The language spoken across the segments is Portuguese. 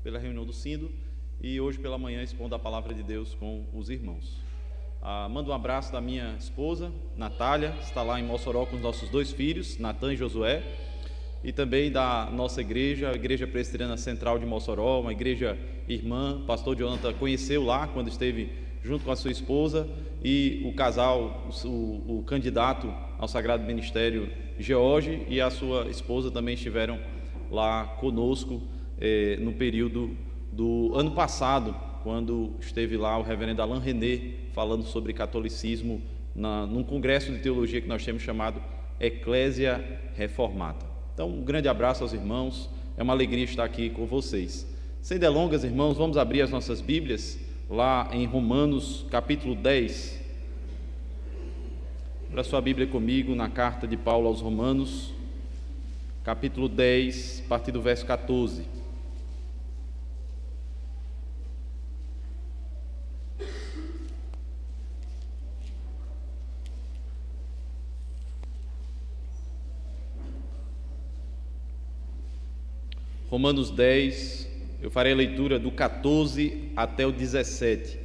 pela reunião do Sínodo e hoje pela manhã expondo a palavra de Deus com os irmãos. Mando um abraço da minha esposa, Natália, está lá em Mossoró com os nossos 2 filhos, Natan e Josué, e também da nossa igreja, a Igreja Presbiteriana Central de Mossoró, uma igreja irmã. O pastor Jonathan conheceu lá quando esteve junto com a sua esposa, e o casal, o candidato ao Sagrado Ministério, George, e a sua esposa também estiveram lá conosco no período do ano passado, quando esteve lá o reverendo Alain René falando sobre catolicismo num congresso de teologia que nós temos chamado Eclésia Reformata. Então, um grande abraço aos irmãos, é uma alegria estar aqui com vocês. Sem delongas, irmãos, vamos abrir as nossas Bíblias lá em Romanos capítulo 10. Abra sua Bíblia comigo na carta de Paulo aos Romanos, capítulo 10, a partir do verso 14. Romanos 10, eu farei a leitura do 14 até o 17.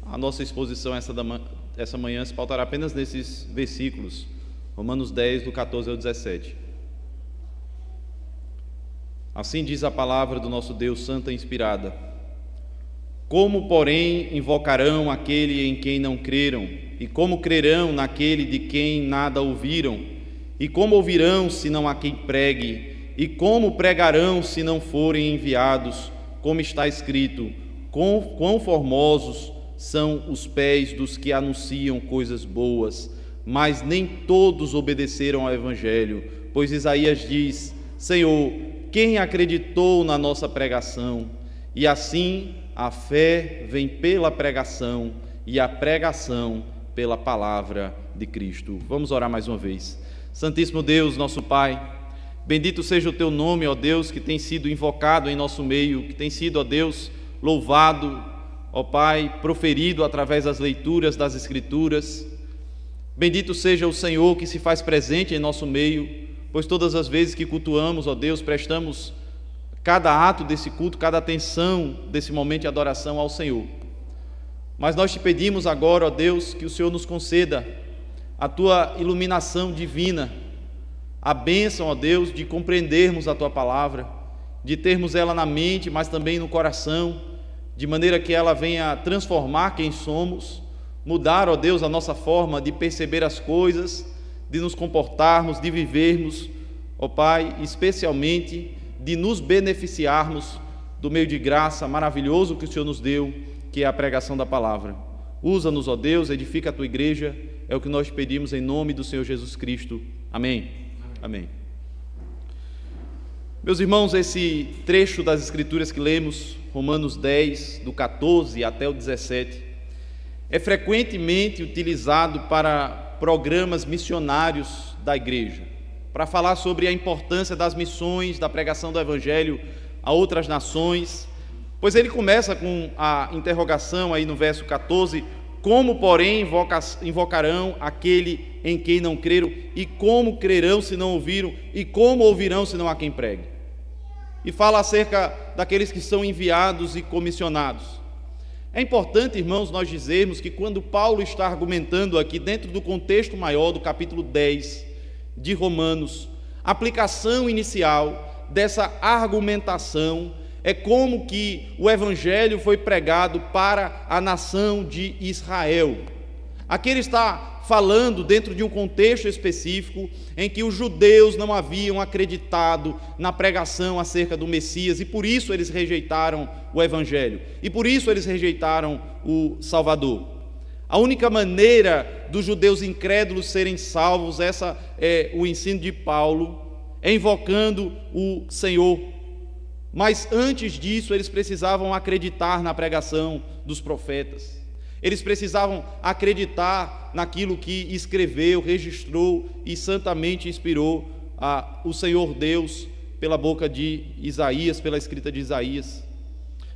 A nossa exposição essa manhã se pautará apenas nesses versículos, Romanos 10, do 14 ao 17. Assim diz a palavra do nosso Deus santa e inspirada: Como, porém, invocarão aquele em quem não creram? E como crerão naquele de quem nada ouviram? E como ouvirão se não há quem pregue? E como pregarão se não forem enviados? Como está escrito: quão formosos são os pés dos que anunciam coisas boas, mas nem todos obedeceram ao Evangelho. Pois Isaías diz: Senhor, quem acreditou na nossa pregação? E assim a fé vem pela pregação, e a pregação pela palavra de Cristo. Vamos orar mais uma vez. Santíssimo Deus, nosso Pai, bendito seja o Teu nome, ó Deus, que tem sido invocado em nosso meio, que tem sido, ó Deus, louvado, ó Pai, proferido através das leituras das Escrituras. Bendito seja o Senhor que se faz presente em nosso meio, pois todas as vezes que cultuamos, ó Deus, prestamos cada ato desse culto, cada atenção desse momento de adoração ao Senhor. Mas nós te pedimos agora, ó Deus, que o Senhor nos conceda a Tua iluminação divina, a bênção, ó Deus, de compreendermos a Tua palavra, de termos ela na mente, mas também no coração, de maneira que ela venha transformar quem somos, mudar, ó Deus, a nossa forma de perceber as coisas, de nos comportarmos, de vivermos, ó Pai, especialmente de nos beneficiarmos do meio de graça maravilhoso que o Senhor nos deu, que é a pregação da palavra. Usa-nos, ó Deus, edifica a Tua igreja, é o que nós pedimos em nome do Senhor Jesus Cristo. Amém. Amém. Meus irmãos, esse trecho das Escrituras que lemos, Romanos 10, do 14 até o 17, é frequentemente utilizado para programas missionários da igreja, para falar sobre a importância das missões, da pregação do Evangelho a outras nações, pois ele começa com a interrogação aí no verso 14: Como, porém, invocarão aquele em quem não creram? E como crerão se não ouviram? E como ouvirão se não há quem pregue? E fala acerca daqueles que são enviados e comissionados. É importante, irmãos, nós dizermos que quando Paulo está argumentando aqui dentro do contexto maior do capítulo 10 de Romanos, a aplicação inicial dessa argumentação é como que o Evangelho foi pregado para a nação de Israel. Aqui ele está falando dentro de um contexto específico em que os judeus não haviam acreditado na pregação acerca do Messias e por isso eles rejeitaram o Evangelho, e por isso eles rejeitaram o Salvador. A única maneira dos judeus incrédulos serem salvos, essa é o ensino de Paulo, é invocando o Senhor. Mas antes disso, eles precisavam acreditar na pregação dos profetas. Eles precisavam acreditar naquilo que escreveu, registrou e santamente inspirou o Senhor Deus pela boca de Isaías, pela escrita de Isaías.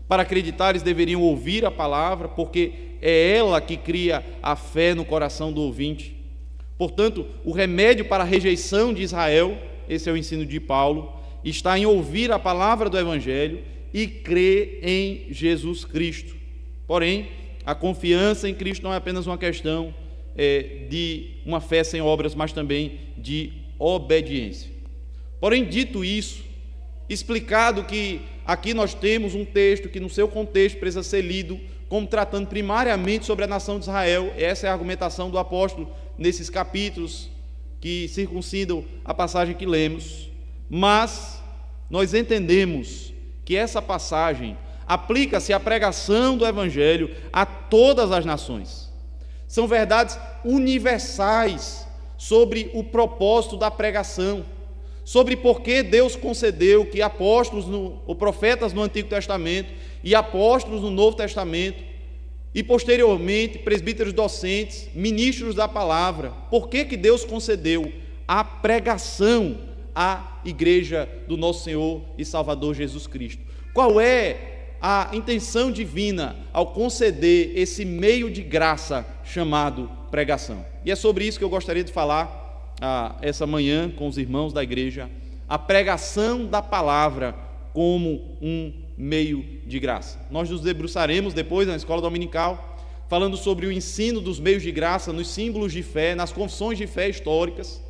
Para acreditar, eles deveriam ouvir a palavra, porque é ela que cria a fé no coração do ouvinte. Portanto, o remédio para a rejeição de Israel, esse é o ensino de Paulo, está em ouvir a palavra do Evangelho e crer em Jesus Cristo. Porém, a confiança em Cristo não é apenas uma questão de uma fé sem obras, mas também de obediência. Porém, dito isso, explicado que aqui nós temos um texto que no seu contexto precisa ser lido como tratando primariamente sobre a nação de Israel, essa é a argumentação do apóstolo nesses capítulos que circuncidam a passagem que lemos, mas nós entendemos que essa passagem aplica-se à pregação do Evangelho a todas as nações. São verdades universais sobre o propósito da pregação, sobre por que Deus concedeu que apóstolos ou profetas no Antigo Testamento e apóstolos no Novo Testamento e posteriormente presbíteros docentes, ministros da palavra, por que Deus concedeu a pregação à igreja do nosso Senhor e Salvador Jesus Cristo. Qual é a intenção divina ao conceder esse meio de graça chamado pregação? E é sobre isso que eu gostaria de falar essa manhã com os irmãos da igreja, a pregação da palavra como um meio de graça. Nós nos debruçaremos depois na escola dominical, falando sobre o ensino dos meios de graça nos símbolos de fé, nas confissões de fé históricas,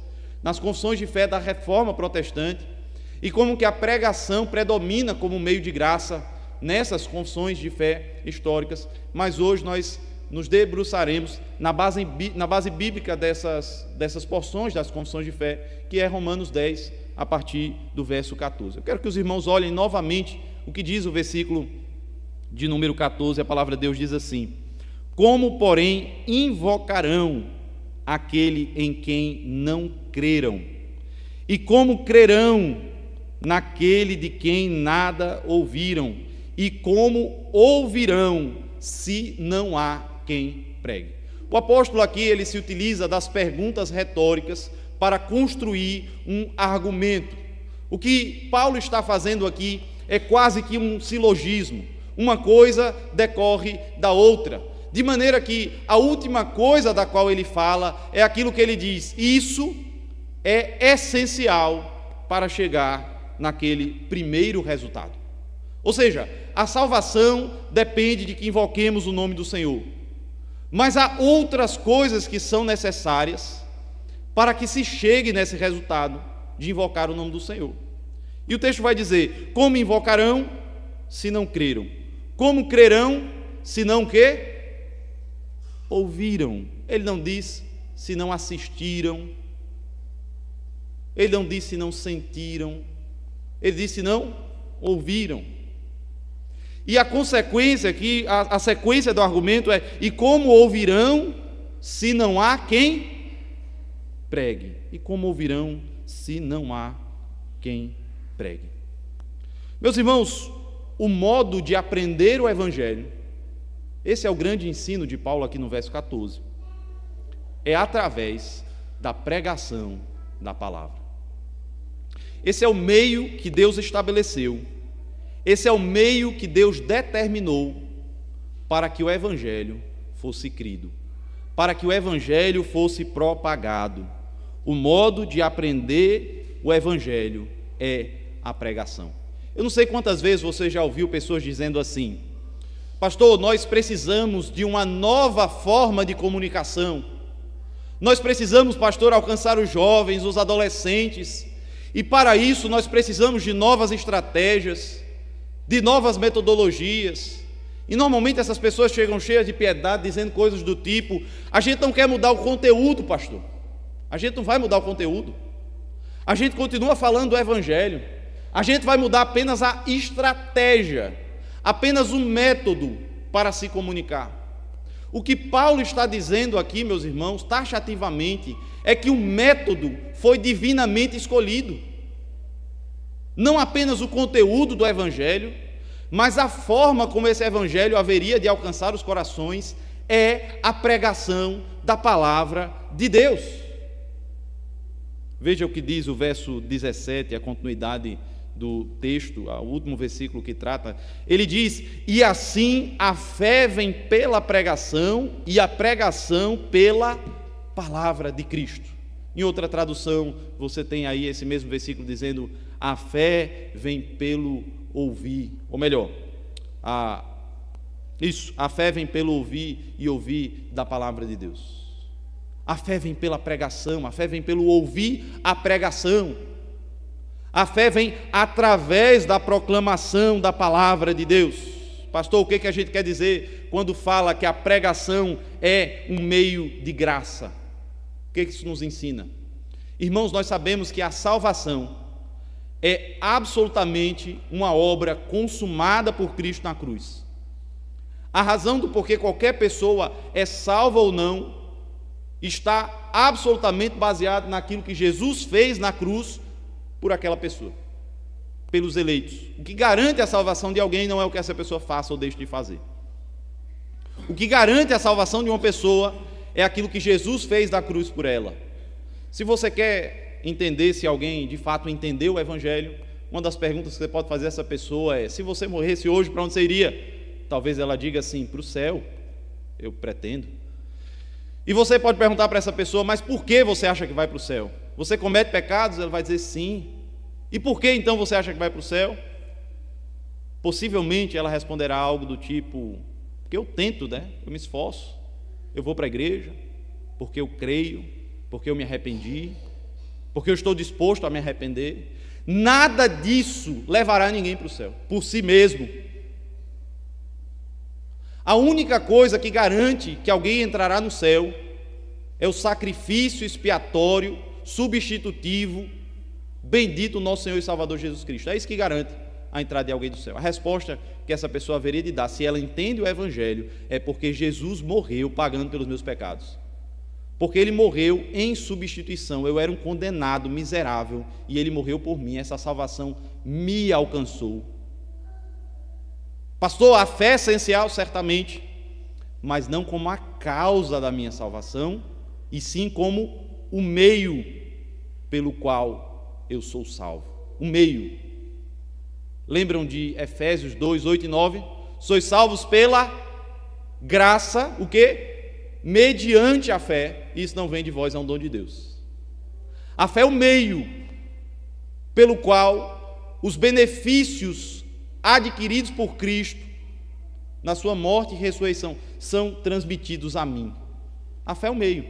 nas confissões de fé da Reforma Protestante, e como que a pregação predomina como meio de graça nessas confissões de fé históricas. Mas hoje nós nos debruçaremos na base bíblica dessas porções das confissões de fé, que é Romanos 10, a partir do verso 14. Eu quero que os irmãos olhem novamente o que diz o versículo de número 14, a palavra de Deus diz assim: como, porém, invocarão aquele em quem não creram? E como crerão naquele de quem nada ouviram? E como ouvirão se não há quem pregue? O apóstolo aqui, ele se utiliza das perguntas retóricas para construir um argumento. O que Paulo está fazendo aqui é quase que um silogismo. Uma coisa decorre da outra, de maneira que a última coisa da qual ele fala é aquilo que ele diz: isso é essencial para chegar naquele primeiro resultado. Ou seja, a salvação depende de que invoquemos o nome do Senhor, mas há outras coisas que são necessárias para que se chegue nesse resultado de invocar o nome do Senhor. E o texto vai dizer: como invocarão se não creram? Como crerão se não que ouviram? Ele não diz se não assistiram, ele não diz se não sentiram, ele diz se não ouviram. E a consequência aqui, a sequência do argumento é: e como ouvirão se não há quem pregue? E como ouvirão se não há quem pregue? Meus irmãos, o modo de aprender o Evangelho, esse é o grande ensino de Paulo aqui no verso 14, é através da pregação da palavra. Esse é o meio que Deus estabeleceu, esse é o meio que Deus determinou para que o Evangelho fosse crido, para que o Evangelho fosse propagado. O modo de aprender o Evangelho é a pregação. Eu não sei quantas vezes você já ouviu pessoas dizendo assim: pastor, nós precisamos de uma nova forma de comunicação. Nós precisamos, pastor, alcançar os jovens, os adolescentes, e para isso nós precisamos de novas estratégias, de novas metodologias. E normalmente essas pessoas chegam cheias de piedade, dizendo coisas do tipo: a gente não quer mudar o conteúdo, pastor. A gente não vai mudar o conteúdo. A gente continua falando do Evangelho. A gente vai mudar apenas a estratégia, apenas um método para se comunicar. O que Paulo está dizendo aqui, meus irmãos, taxativamente, é que o método foi divinamente escolhido. Não apenas o conteúdo do Evangelho, mas a forma como esse Evangelho haveria de alcançar os corações é a pregação da palavra de Deus. Veja o que diz o verso 17, a continuidade do texto, o último versículo que trata. Ele diz: e assim a fé vem pela pregação, e a pregação pela palavra de Cristo. Em outra tradução, você tem aí esse mesmo versículo dizendo: a fé vem pelo ouvir, ou melhor, a fé vem pelo ouvir e ouvir da palavra de Deus. A fé vem pela pregação, a fé vem pelo ouvir a pregação. A fé vem através da proclamação da palavra de Deus. Pastor, o que a gente quer dizer quando fala que a pregação é um meio de graça? O que isso nos ensina? Irmãos, nós sabemos que a salvação é absolutamente uma obra consumada por Cristo na cruz. A razão do porquê qualquer pessoa é salva ou não está absolutamente baseado naquilo que Jesus fez na cruz por aquela pessoa, pelos eleitos. O que garante a salvação de alguém não é o que essa pessoa faça ou deixe de fazer. O que garante a salvação de uma pessoa é aquilo que Jesus fez na cruz por ela. Se você quer entender se alguém de fato entendeu o Evangelho, uma das perguntas que você pode fazer a essa pessoa é: se você morresse hoje, para onde você iria? Talvez ela diga assim: para o céu, eu pretendo. E você pode perguntar para essa pessoa: mas por que você acha que vai para o céu? Você comete pecados? Ela vai dizer sim. E por que então você acha que vai para o céu? Possivelmente ela responderá algo do tipo: porque eu tento, né? Eu me esforço, eu vou para a igreja, porque eu creio, porque eu me arrependi, porque eu estou disposto a me arrepender. Nada disso levará ninguém para o céu, por si mesmo. A única coisa que garante que alguém entrará no céu é o sacrifício expiatório, substitutivo, bendito nosso Senhor e Salvador Jesus Cristo. É isso que garante a entrada de alguém do céu. A resposta que essa pessoa haveria de dar, se ela entende o Evangelho, é porque Jesus morreu pagando pelos meus pecados. Porque Ele morreu em substituição. Eu era um condenado miserável e Ele morreu por mim. Essa salvação me alcançou. Pastor, a fé é essencial, certamente, mas não como a causa da minha salvação, e sim como o meio pelo qual eu sou salvo. O meio. Lembram de Efésios 2, 8 e 9? Sois salvos pela graça, o quê? Mediante a fé. Isso não vem de vós, é um dom de Deus. A fé é o meio pelo qual os benefícios adquiridos por Cristo na sua morte e ressurreição são transmitidos a mim. A fé é o meio.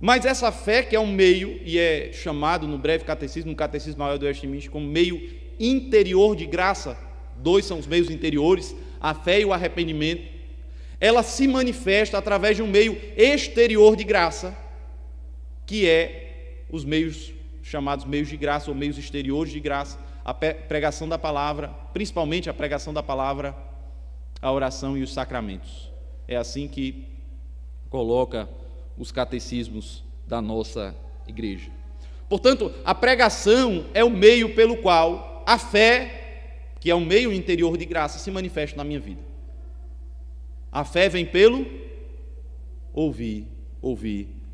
Mas essa fé que é um meio, e é chamado no breve catecismo, no Catecismo Maior do Westminster, como meio interior de graça, dois são os meios interiores, a fé e o arrependimento, ela se manifesta através de um meio exterior de graça, que é os meios chamados meios de graça ou meios exteriores de graça, a pregação da palavra, principalmente a pregação da palavra, a oração e os sacramentos. É assim que coloca os catecismos da nossa igreja. Portanto, a pregação é o meio pelo qual a fé, que é um meio interior de graça, se manifesta na minha vida. A fé vem pelo ouvir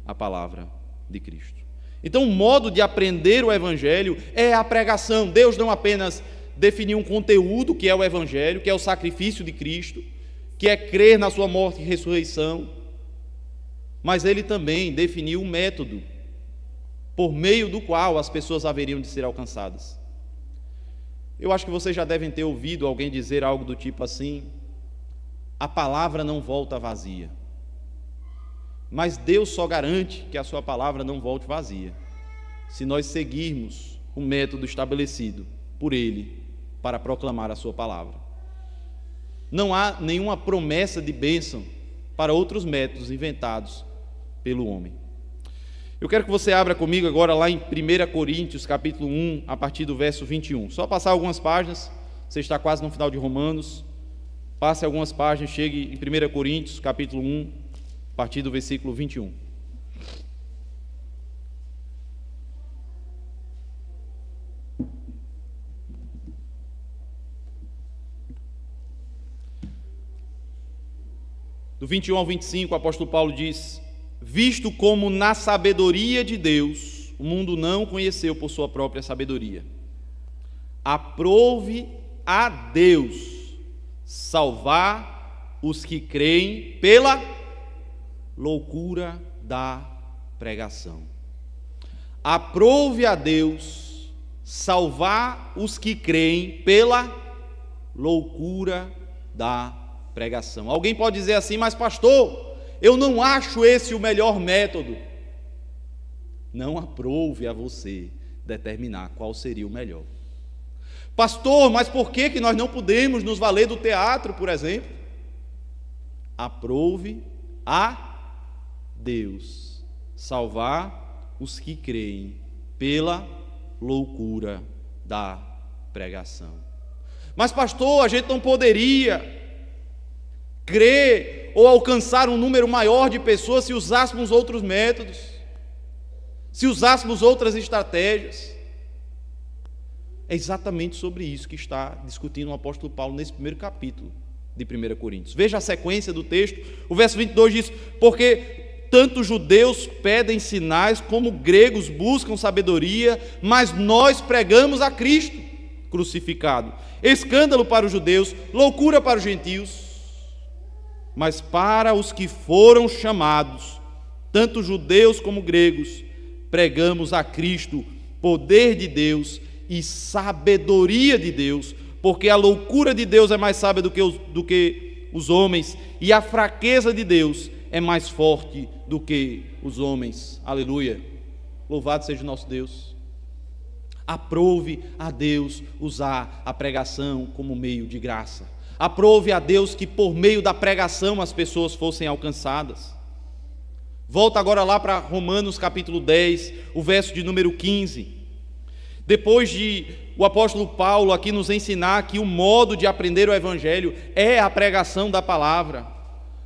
a palavra de Cristo. Então, o modo de aprender o Evangelho é a pregação. Deus não apenas definiu um conteúdo, que é o Evangelho, que é o sacrifício de Cristo, que é crer na sua morte e ressurreição, mas Ele também definiu um método por meio do qual as pessoas haveriam de ser alcançadas. Eu acho que vocês já devem ter ouvido alguém dizer algo do tipo assim: a palavra não volta vazia. Mas Deus só garante que a sua palavra não volte vazia se nós seguirmos o método estabelecido por Ele para proclamar a sua palavra. Não há nenhuma promessa de bênção para outros métodos inventados pelo homem. Eu quero que você abra comigo agora lá em 1 Coríntios, capítulo 1, a partir do verso 21. Só passar algumas páginas, você está quase no final de Romanos. Passe algumas páginas, chegue em 1 Coríntios, capítulo 1, a partir do versículo 21. Do 21 ao 25, o apóstolo Paulo diz: visto como na sabedoria de Deus o mundo não conheceu por sua própria sabedoria, aprove a Deus salvar os que creem pela loucura da pregação. Aprove a Deus salvar os que creem pela loucura da pregação. Alguém pode dizer assim: mas pastor, eu não acho esse o melhor método. Não aprove a você determinar qual seria o melhor. Pastor, mas por que nós não podemos nos valer do teatro, por exemplo? Aprove a Deus salvar os que creem pela loucura da pregação. Mas pastor, a gente não poderia crer ou alcançar um número maior de pessoas se usássemos outros métodos, se usássemos outras estratégias. É exatamente sobre isso que está discutindo o apóstolo Paulo nesse primeiro capítulo de 1 Coríntios. Veja a sequência do texto. O verso 22 diz: porque tanto judeus pedem sinais como gregos buscam sabedoria, mas nós pregamos a Cristo crucificado, escândalo para os judeus, loucura para os gentios. Mas para os que foram chamados, tanto judeus como gregos, pregamos a Cristo, poder de Deus e sabedoria de Deus, porque a loucura de Deus é mais sábia do que os homens, e a fraqueza de Deus é mais forte do que os homens. Aleluia! Louvado seja o nosso Deus. Aprove a Deus usar a pregação como meio de graça. Aprove a Deus que por meio da pregação as pessoas fossem alcançadas. Volta agora lá para Romanos capítulo 10, o verso de número 15. Depois de o apóstolo Paulo aqui nos ensinar que o modo de aprender o evangelho é a pregação da palavra,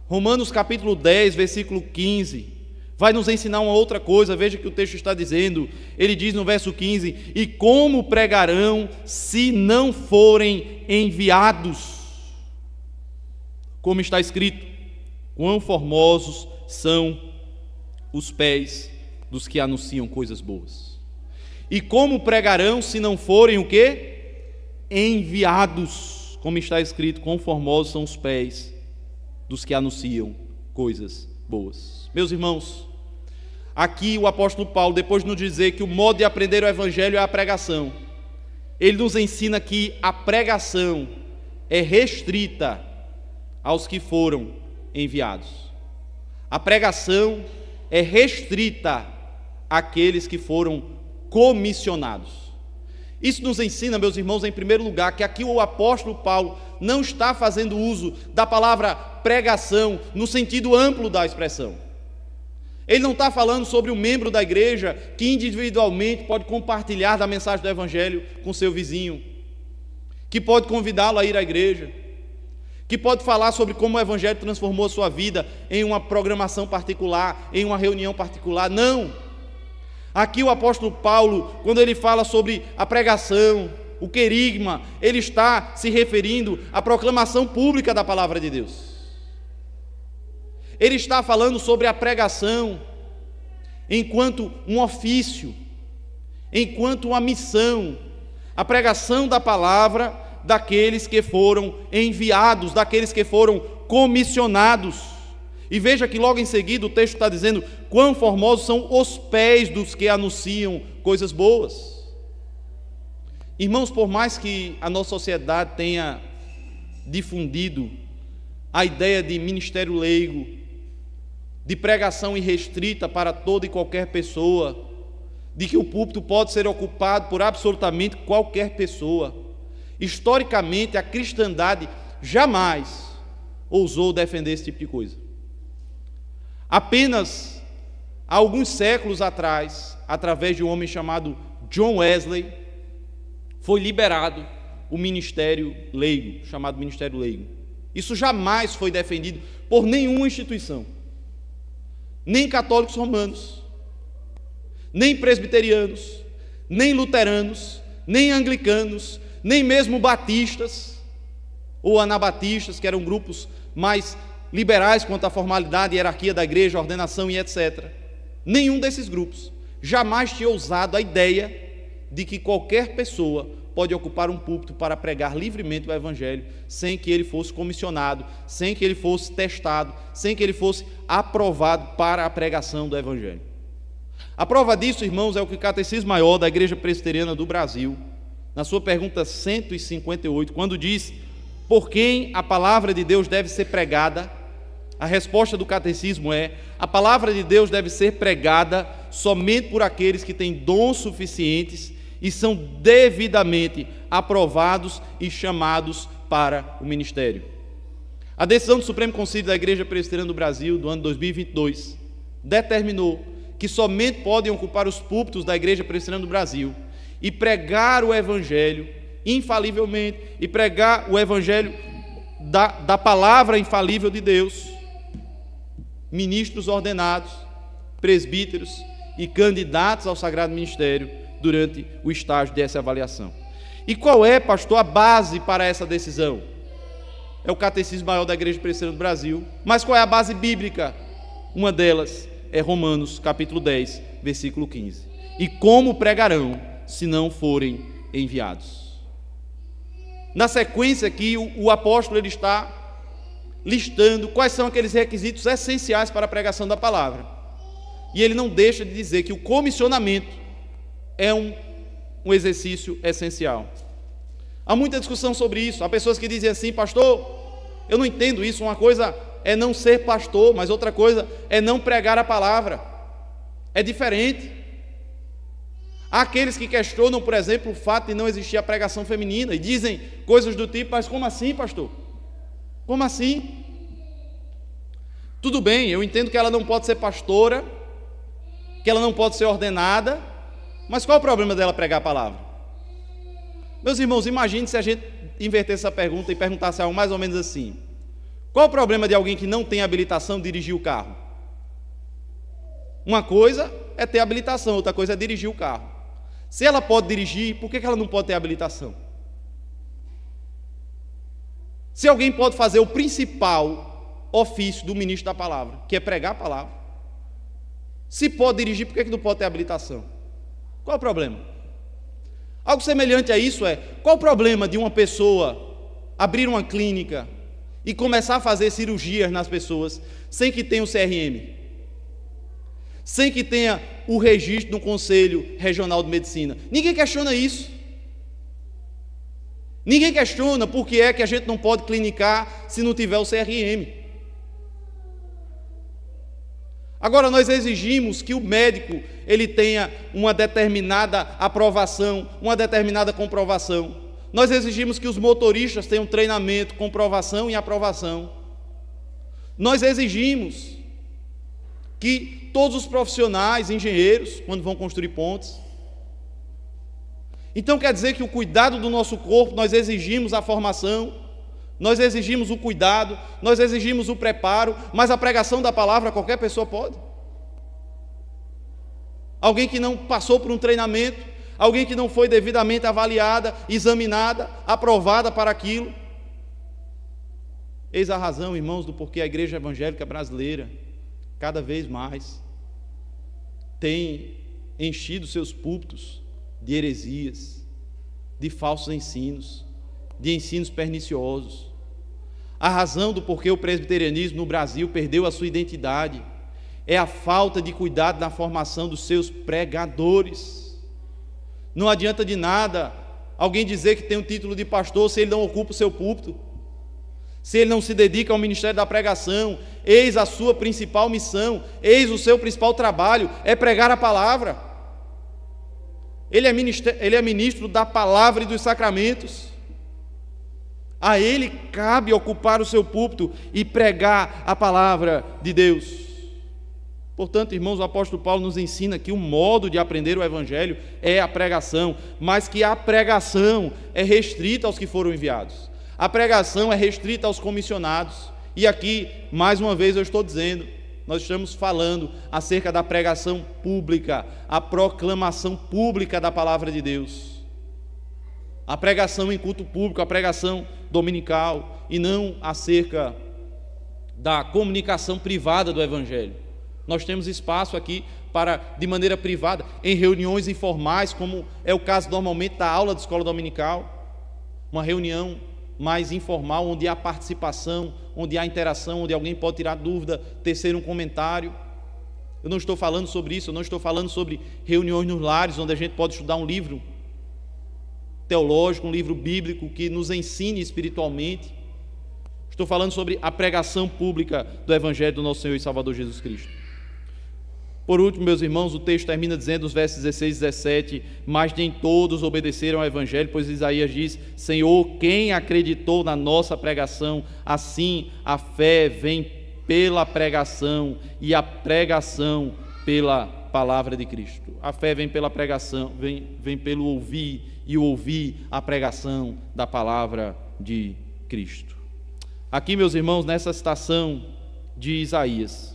Romanos capítulo 10, versículo 15, vai nos ensinar uma outra coisa. Veja que o texto está dizendo, ele diz no verso 15: e como pregarão se não forem enviados? Como está escrito: quão formosos são os pés dos que anunciam coisas boas. E como pregarão se não forem o quê? Enviados. Como está escrito: quão formosos são os pés dos que anunciam coisas boas. Meus irmãos, aqui o apóstolo Paulo, depois de nos dizer que o modo de aprender o evangelho é a pregação, ele nos ensina que a pregação é restrita aos que foram enviados. A pregação é restrita àqueles que foram comissionados. Isso nos ensina, meus irmãos, em primeiro lugar, que aqui o apóstolo Paulo não está fazendo uso da palavra pregação no sentido amplo da expressão. Ele não está falando sobre um membro da igreja que individualmente pode compartilhar da mensagem do evangelho com seu vizinho, que pode convidá-lo a ir à igreja, que pode falar sobre como o evangelho transformou a sua vida em uma programação particular, em uma reunião particular. Não! Aqui o apóstolo Paulo, quando ele fala sobre a pregação, o querigma, ele está se referindo à proclamação pública da palavra de Deus. Ele está falando sobre a pregação enquanto um ofício, enquanto uma missão, a pregação da palavra daqueles que foram enviados, daqueles que foram comissionados. E veja que logo em seguida o texto está dizendo: quão formosos são os pés dos que anunciam coisas boas. Irmãos, por mais que a nossa sociedade tenha difundido a ideia de ministério leigo, de pregação irrestrita para toda e qualquer pessoa, de que o púlpito pode ser ocupado por absolutamente qualquer pessoa, historicamente a cristandade jamais ousou defender esse tipo de coisa. Apenas há alguns séculos atrás, através de um homem chamado John Wesley, foi liberado o ministério leigo, chamado ministério leigo. Isso jamais foi defendido por nenhuma instituição, nem católicos romanos, nem presbiterianos, nem luteranos, nem anglicanos, nem mesmo batistas ou anabatistas, que eram grupos mais liberais quanto à formalidade e hierarquia da igreja, ordenação e etc. Nenhum desses grupos jamais tinha ousado a ideia de que qualquer pessoa pode ocupar um púlpito para pregar livremente o evangelho, sem que ele fosse comissionado, sem que ele fosse testado, sem que ele fosse aprovado para a pregação do evangelho. A prova disso, irmãos, é o que o Catecismo Maior da Igreja Presbiteriana do Brasil, na sua pergunta 158, quando diz por quem a palavra de Deus deve ser pregada, a resposta do Catecismo é: a palavra de Deus deve ser pregada somente por aqueles que têm dons suficientes e são devidamente aprovados e chamados para o ministério. A decisão do Supremo Concílio da Igreja Presbiteriana do Brasil, do ano 2022, determinou que somente podem ocupar os púlpitos da Igreja Presbiteriana do Brasil e pregar o Evangelho infalivelmente, e pregar o Evangelho da palavra infalível de Deus, ministros ordenados, presbíteros e candidatos ao sagrado ministério durante o estágio dessa avaliação. E qual é, pastor, a base para essa decisão? É o Catecismo Maior da Igreja Presbiteriana do Brasil. Mas qual é a base bíblica? Uma delas é Romanos capítulo 10, versículo 15. E como pregarão se não forem enviados? Na sequência aqui, o apóstolo ele está listando quais são aqueles requisitos essenciais para a pregação da palavra. E ele não deixa de dizer que o comissionamento é um exercício essencial. Há muita discussão sobre isso. Há pessoas que dizem assim: pastor, eu não entendo isso, uma coisa é não ser pastor, mas outra coisa é não pregar a palavra. É diferente. Há aqueles que questionam, por exemplo, o fato de não existir a pregação feminina e dizem coisas do tipo: mas como assim, pastor? Como assim? Tudo bem, eu entendo que ela não pode ser pastora, que ela não pode ser ordenada, mas qual é o problema dela pregar a palavra? Meus irmãos, imagine se a gente invertesse essa pergunta e perguntasse algo mais ou menos assim: qual o problema de alguém que não tem habilitação dirigir o carro? Uma coisa é ter habilitação, outra coisa é dirigir o carro. Se ela pode dirigir, por que ela não pode ter habilitação? Se alguém pode fazer o principal ofício do ministro da palavra, que é pregar a palavra, se pode dirigir, por que não pode ter habilitação? Qual é o problema? Algo semelhante a isso é: qual o problema de uma pessoa abrir uma clínica e começar a fazer cirurgias nas pessoas sem que tenha o CRM? Sem que tenha o registro no Conselho Regional de Medicina? Ninguém questiona isso. Ninguém questiona por que é que a gente não pode clinicar se não tiver o CRM. Agora, nós exigimos que o médico ele tenha uma determinada aprovação, uma determinada comprovação. Nós exigimos que os motoristas tenham treinamento, comprovação e aprovação. Nós exigimos que todos os profissionais, engenheiros, quando vão construir pontes. Então quer dizer que o cuidado do nosso corpo, nós exigimos a formação, nós exigimos o cuidado, nós exigimos o preparo, mas a pregação da palavra qualquer pessoa pode. Alguém que não passou por um treinamento, alguém que não foi devidamente avaliada, examinada, aprovada para aquilo. Eis a razão, irmãos, do porquê a igreja evangélica brasileira cada vez mais tem enchido seus púlpitos de heresias, de falsos ensinos, de ensinos perniciosos. A razão do porquê o presbiterianismo no Brasil perdeu a sua identidade é a falta de cuidado na formação dos seus pregadores. Não adianta de nada alguém dizer que tem um título de pastor se ele não ocupa o seu púlpito, se ele não se dedica ao ministério da pregação. Eis a sua principal missão, eis o seu principal trabalho, é pregar a palavra. Ele é ministro da palavra e dos sacramentos. A ele cabe ocupar o seu púlpito e pregar a palavra de Deus. Portanto, irmãos, o apóstolo Paulo nos ensina que o modo de aprender o evangelho é a pregação, mas que a pregação é restrita aos que foram enviados. A pregação é restrita aos comissionados. E aqui, mais uma vez, eu estou dizendo, nós estamos falando acerca da pregação pública, a proclamação pública da palavra de Deus. A pregação em culto público, a pregação dominical, e não acerca da comunicação privada do evangelho. Nós temos espaço aqui para, de maneira privada, em reuniões informais, como é o caso normalmente da aula de escola dominical, uma reunião mais informal, onde há participação, onde há interação, onde alguém pode tirar dúvida, tecer um comentário. Eu não estou falando sobre isso, eu não estou falando sobre reuniões nos lares, onde a gente pode estudar um livro teológico, um livro bíblico que nos ensine espiritualmente. Estou falando sobre a pregação pública do Evangelho do nosso Senhor e Salvador Jesus Cristo. Por último, meus irmãos, o texto termina dizendo, nos versos 16 e 17, mas nem todos obedeceram ao Evangelho, pois Isaías diz, Senhor, quem acreditou na nossa pregação? Assim, a fé vem pela pregação e a pregação pela palavra de Cristo. A fé vem pela pregação, vem pelo ouvir, e o ouvir a pregação da palavra de Cristo. Aqui, meus irmãos, nessa citação de Isaías,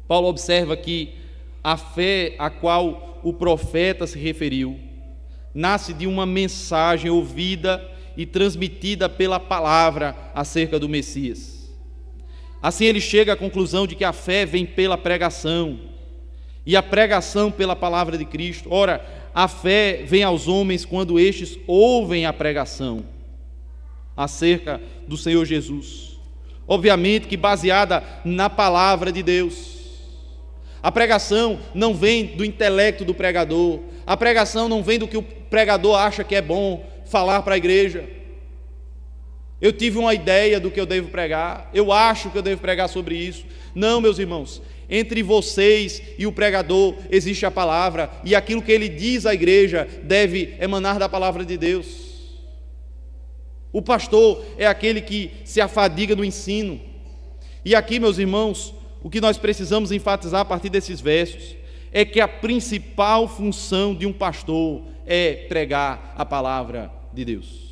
Paulo observa que a fé a qual o profeta se referiu nasce de uma mensagem ouvida e transmitida pela palavra acerca do Messias. Assim ele chega à conclusão de que a fé vem pela pregação e a pregação pela palavra de Cristo. Ora, a fé vem aos homens quando estes ouvem a pregação acerca do Senhor Jesus. Obviamente que baseada na palavra de Deus. A pregação não vem do intelecto do pregador. A pregação não vem do que o pregador acha que é bom falar para a igreja. Eu tive uma ideia do que eu devo pregar, eu acho que eu devo pregar sobre isso. Não, meus irmãos, entre vocês e o pregador existe a palavra, e aquilo que ele diz à igreja deve emanar da palavra de Deus. O pastor é aquele que se afadiga no ensino. E aqui, meus irmãos, o que nós precisamos enfatizar a partir desses versos é que a principal função de um pastor é pregar a palavra de Deus.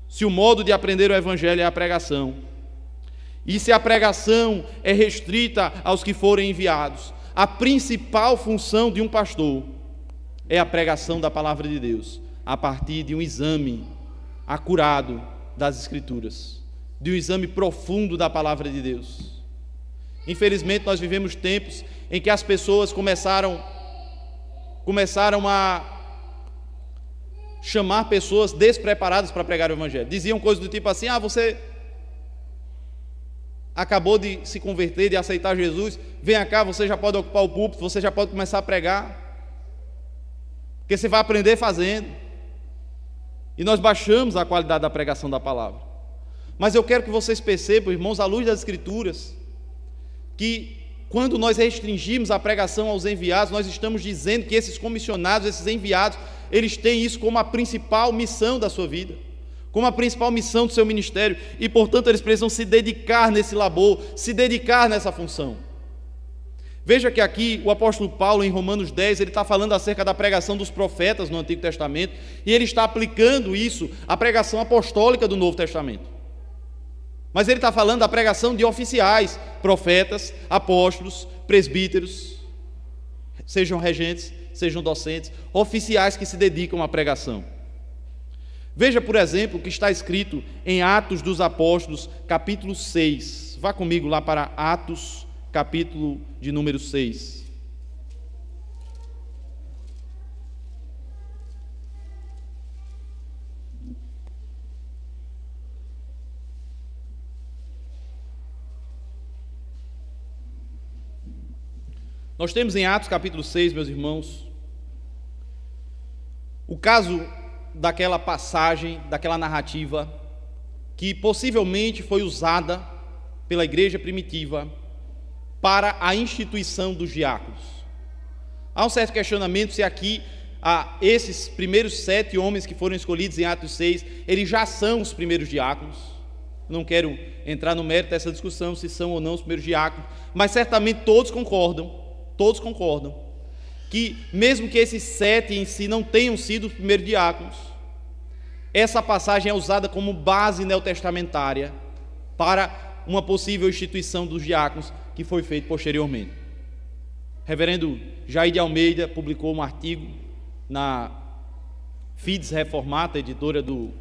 Se o modo de aprender o Evangelho é a pregação, e se a pregação é restrita aos que forem enviados, a principal função de um pastor é a pregação da palavra de Deus, a partir de um exame acurado das Escrituras, de um exame profundo da palavra de Deus. Infelizmente, nós vivemos tempos em que as pessoas começaram a chamar pessoas despreparadas para pregar o Evangelho. Diziam coisas do tipo assim, você acabou de se converter, de aceitar Jesus, venha cá, você já pode ocupar o púlpito, você já pode começar a pregar, porque você vai aprender fazendo. E nós baixamos a qualidade da pregação da palavra. Mas eu quero que vocês percebam, irmãos, à luz das Escrituras, que quando nós restringimos a pregação aos enviados, nós estamos dizendo que esses comissionados, esses enviados, eles têm isso como a principal missão da sua vida, como a principal missão do seu ministério, e portanto eles precisam se dedicar nesse labor, se dedicar nessa função. Veja que aqui o apóstolo Paulo, em Romanos 10, ele está falando acerca da pregação dos profetas no Antigo Testamento, e ele está aplicando isso à pregação apostólica do Novo Testamento. Mas ele está falando da pregação de oficiais, profetas, apóstolos, presbíteros, sejam regentes, sejam docentes, oficiais que se dedicam à pregação. Veja, por exemplo, o que está escrito em Atos dos Apóstolos, capítulo 6. Vá comigo lá para Atos, capítulo de número 6. Nós temos em Atos capítulo 6, meus irmãos, o caso daquela passagem, daquela narrativa, que possivelmente foi usada pela igreja primitiva para a instituição dos diáconos. Há um certo questionamento se aqui, esses primeiros 7 homens que foram escolhidos em Atos 6, eles já são os primeiros diáconos. Não quero entrar no mérito dessa discussão, se são ou não os primeiros diáconos, mas certamente todos concordam que mesmo que esses 7 em si não tenham sido os primeiros diáconos, essa passagem é usada como base neotestamentária para uma possível instituição dos diáconos que foi feito posteriormente. Reverendo Jair de Almeida publicou um artigo na Fides Reformata, editora do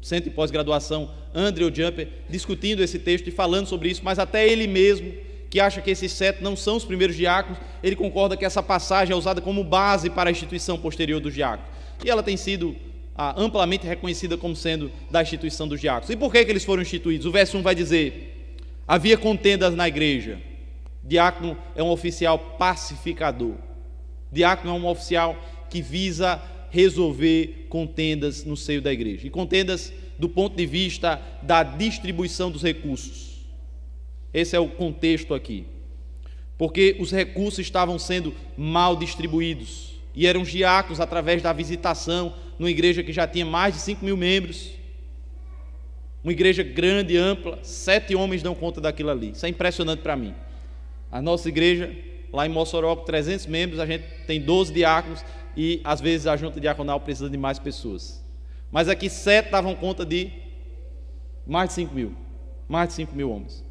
Centro de Pós-Graduação Andrew Jumper, discutindo esse texto e falando sobre isso, mas até ele mesmo, que acha que esses 7 não são os primeiros diáconos, ele concorda que essa passagem é usada como base para a instituição posterior dos diáconos. E ela tem sido amplamente reconhecida como sendo da instituição dos diáconos. E por que eles foram instituídos? O verso 1 vai dizer: havia contendas na igreja. Diácono é um oficial pacificador. Diácono é um oficial que visa resolver contendas no seio da igreja. E contendas do ponto de vista da distribuição dos recursos. Esse é o contexto aqui. Porque os recursos estavam sendo mal distribuídos. E eram os diáconos, através da visitação, numa igreja que já tinha mais de 5 mil membros. Uma igreja grande, ampla, 7 homens dão conta daquilo ali. Isso é impressionante para mim. A nossa igreja, lá em Mossoró, com 300 membros, a gente tem 12 diáconos e às vezes a junta diaconal precisa de mais pessoas. Mas aqui 7 davam conta de mais de 5 mil. Mais de 5 mil homens.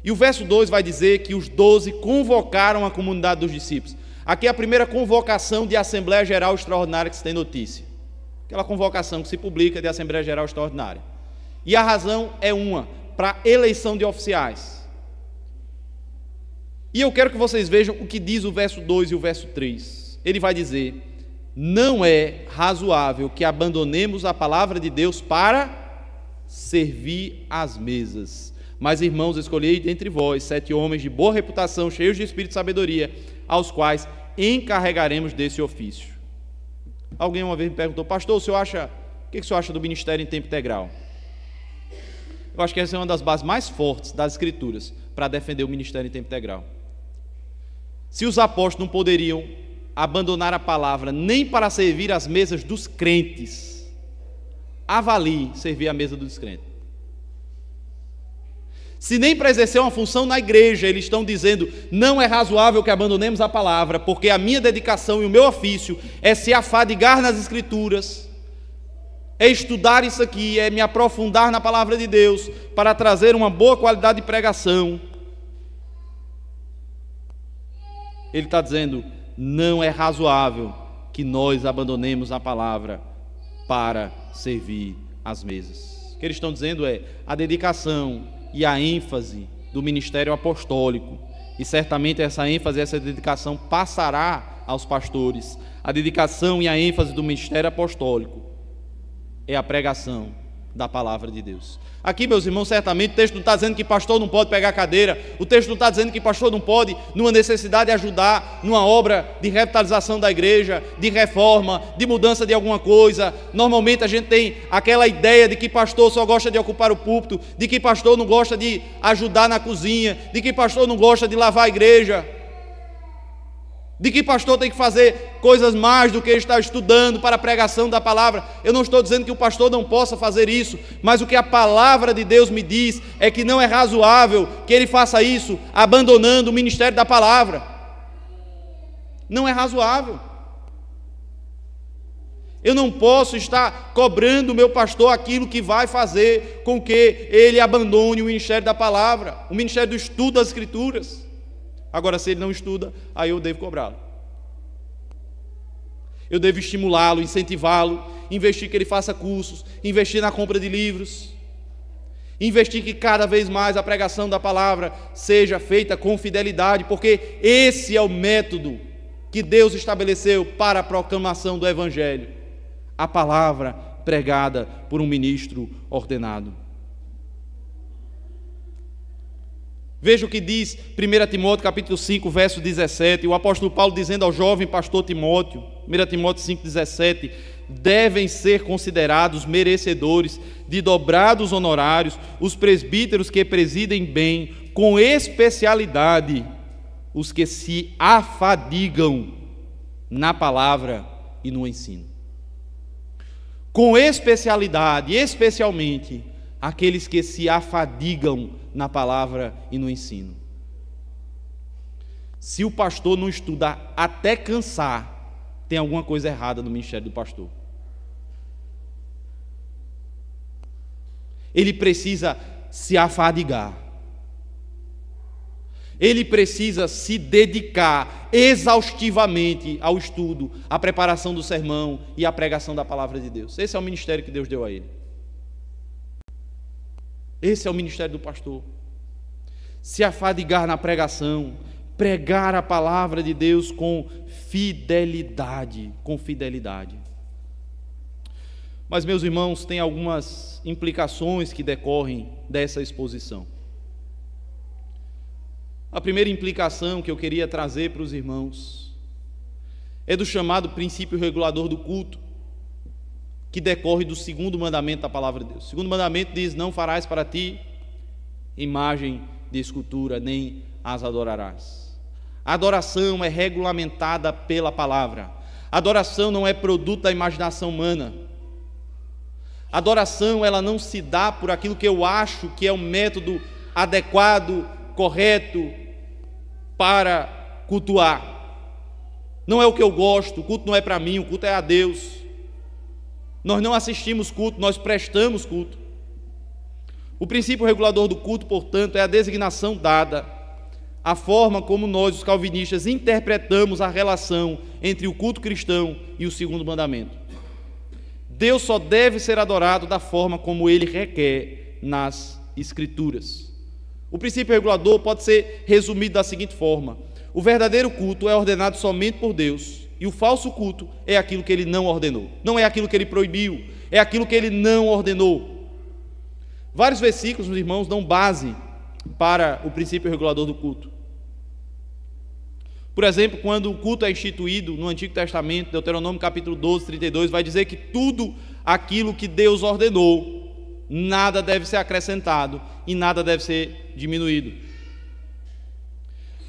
E o verso 2 vai dizer que os 12 convocaram a comunidade dos discípulos. Aqui é a primeira convocação de Assembleia Geral Extraordinária que se tem notícia. Aquela convocação que se publica de Assembleia Geral Extraordinária. E a razão é uma, para eleição de oficiais. E eu quero que vocês vejam o que diz o verso 2 e o verso 3. Ele vai dizer: não é razoável que abandonemos a palavra de Deus para servir às mesas. Mas, irmãos, escolhei dentre vós 7 homens de boa reputação, cheios de espírito e sabedoria, aos quais encarregaremos desse ofício. Alguém uma vez me perguntou: pastor, o que o senhor acha do ministério em tempo integral? Eu acho que essa é uma das bases mais fortes das Escrituras para defender o ministério em tempo integral. Se os apóstolos não poderiam abandonar a palavra nem para servir às mesas dos crentes, avalie servir à mesa dos descrentes. Se nem para exercer uma função na igreja eles estão dizendo: não é razoável que abandonemos a palavra, porque a minha dedicação e o meu ofício é se afadigar nas Escrituras, é estudar isso aqui, é me aprofundar na palavra de Deus, para trazer uma boa qualidade de pregação. Ele está dizendo: não é razoável que nós abandonemos a palavra para servir às mesas. O que eles estão dizendo é a dedicação e a ênfase do ministério apostólico, e certamente essa ênfase, essa dedicação passará aos pastores. A dedicação e a ênfase do ministério apostólico é a pregação da palavra de Deus. Aqui, meus irmãos, certamente o texto não está dizendo que pastor não pode pegar cadeira, o texto não está dizendo que pastor não pode, numa necessidade, ajudar numa obra de revitalização da igreja, de reforma, de mudança de alguma coisa. Normalmente a gente tem aquela ideia de que pastor só gosta de ocupar o púlpito, de que pastor não gosta de ajudar na cozinha, de que pastor não gosta de lavar a igreja, de que pastor tem que fazer coisas mais do que estar estudando para a pregação da palavra. Eu não estou dizendo que o pastor não possa fazer isso, mas o que a palavra de Deus me diz é que não é razoável que ele faça isso abandonando o ministério da palavra. Não é razoável. Eu não posso estar cobrando o meu pastor aquilo que vai fazer com que ele abandone o ministério da palavra, o ministério do estudo das Escrituras. Agora, se ele não estuda, aí eu devo cobrá-lo. Eu devo estimulá-lo, incentivá-lo, investir que ele faça cursos, investir na compra de livros, investir que cada vez mais a pregação da palavra seja feita com fidelidade, porque esse é o método que Deus estabeleceu para a proclamação do Evangelho, a palavra pregada por um ministro ordenado. Veja o que diz 1 Timóteo capítulo 5, verso 17, o apóstolo Paulo dizendo ao jovem pastor Timóteo, 1 Timóteo 5, 17, devem ser considerados merecedores de dobrados honorários os presbíteros que presidem bem, com especialidade, os que se afadigam na palavra e no ensino. Com especialidade, especialmente, aqueles que se afadigam na palavra e no ensino. Se o pastor não estudar até cansar, tem alguma coisa errada no ministério do pastor. Ele precisa se afadigar. Ele precisa se dedicar exaustivamente ao estudo, à preparação do sermão e à pregação da palavra de Deus. Esse é o ministério que Deus deu a ele. Esse é o ministério do pastor. Se afadigar na pregação, pregar a palavra de Deus com fidelidade, com fidelidade. Mas, meus irmãos, tem algumas implicações que decorrem dessa exposição. A primeira implicação que eu queria trazer para os irmãos é do chamado princípio regulador do culto, que decorre do segundo mandamento da palavra de Deus. O segundo mandamento diz: não farás para ti imagem de escultura, nem as adorarás. A adoração é regulamentada pela palavra. A adoração não é produto da imaginação humana. A adoração, ela não se dá por aquilo que eu acho que é o método adequado, correto para cultuar. Não é o que eu gosto, o culto não é para mim, o culto é a Deus. Nós não assistimos culto, nós prestamos culto. O princípio regulador do culto, portanto, é a designação dada, a forma como nós, os calvinistas, interpretamos a relação entre o culto cristão e o segundo mandamento. Deus só deve ser adorado da forma como Ele requer nas Escrituras. O princípio regulador pode ser resumido da seguinte forma: o verdadeiro culto é ordenado somente por Deus, e o falso culto é aquilo que Ele não ordenou. Não é aquilo que Ele proibiu, é aquilo que Ele não ordenou. Vários versículos, meus irmãos, dão base para o princípio regulador do culto. Por exemplo, quando o culto é instituído no Antigo Testamento, Deuteronômio capítulo 12, 32, vai dizer que tudo aquilo que Deus ordenou, nada deve ser acrescentado e nada deve ser diminuído.